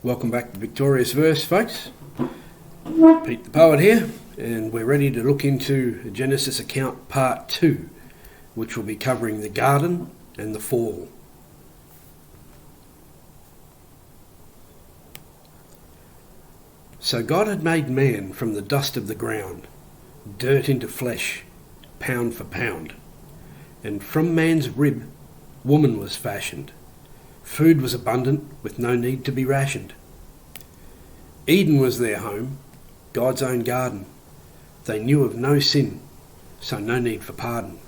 Welcome back to Victorious Verse, folks. Pete the Poet here, and we're ready to look into Genesis account part 2, which will be covering the garden and the fall. So God had made man from the dust of the ground, dirt into flesh, pound for pound. And from man's rib, woman was fashioned. Food was abundant, with no need to be rationed. Eden was their home, God's own garden. They knew of no sin, so no need for pardon.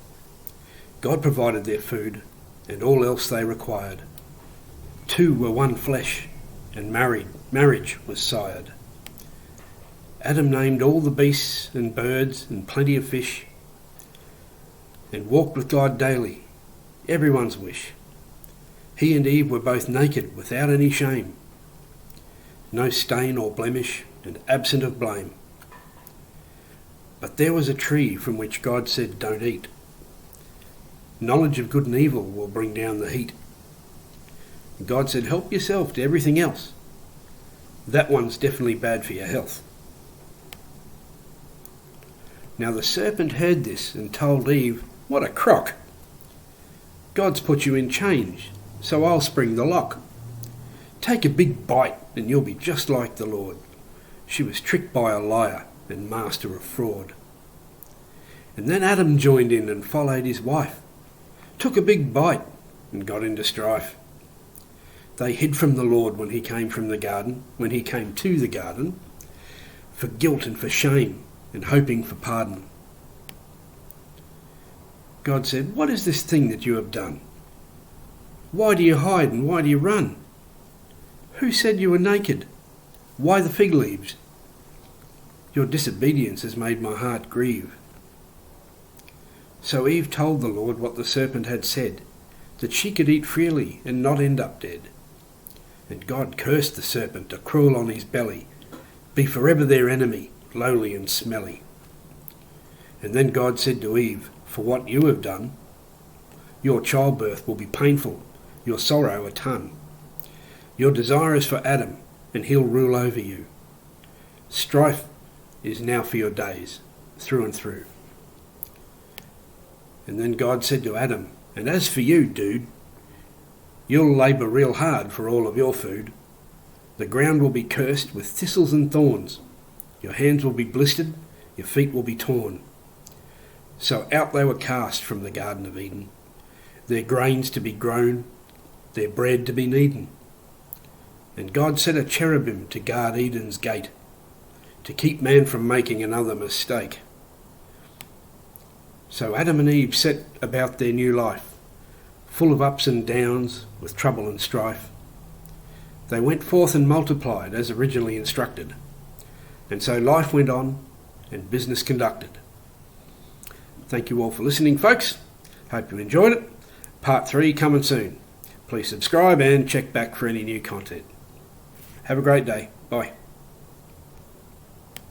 God provided their food, and all else they required. Two were one flesh, and marriage was sired. Adam named all the beasts and birds and plenty of fish, and walked with God daily, everyone's wish. He and Eve were both naked without any shame, no stain or blemish, and absent of blame. But there was a tree from which God said, "Don't eat. Knowledge of good and evil will bring down the heat." God said, "Help yourself to everything else. That one's definitely bad for your health." Now the serpent heard this and told Eve, "What a crock! God's put you in chains, so I'll spring the lock. Take a big bite and you'll be just like the Lord." She was tricked by a liar and master of fraud. And then Adam joined in and followed his wife, took a big bite and got into strife. They hid from the Lord when he came to the garden, for guilt and for shame and hoping for pardon. God said, "What is this thing that you have done? Why do you hide and why do you run? Who said you were naked? Why the fig leaves? Your disobedience has made my heart grieve." So Eve told the Lord what the serpent had said, that she could eat freely and not end up dead. And God cursed the serpent to crawl on his belly, be forever their enemy, lowly and smelly. And then God said to Eve, "For what you have done, your childbirth will be painful, your sorrow a ton. Your desire is for Adam, and he'll rule over you. Strife is now for your days, through and through." And then God said to Adam, "And as for you, dude, you'll labour real hard for all of your food. The ground will be cursed with thistles and thorns. Your hands will be blistered, your feet will be torn." So out they were cast from the Garden of Eden, their grains to be grown, their bread to be eaten. And God set a cherubim to guard Eden's gate, to keep man from making another mistake. So Adam and Eve set about their new life, full of ups and downs, with trouble and strife. They went forth and multiplied as originally instructed, and so life went on and business conducted. Thank you all for listening, folks. Hope you enjoyed it. Part 3 coming soon. Please subscribe and check back for any new content. Have a great day. Bye.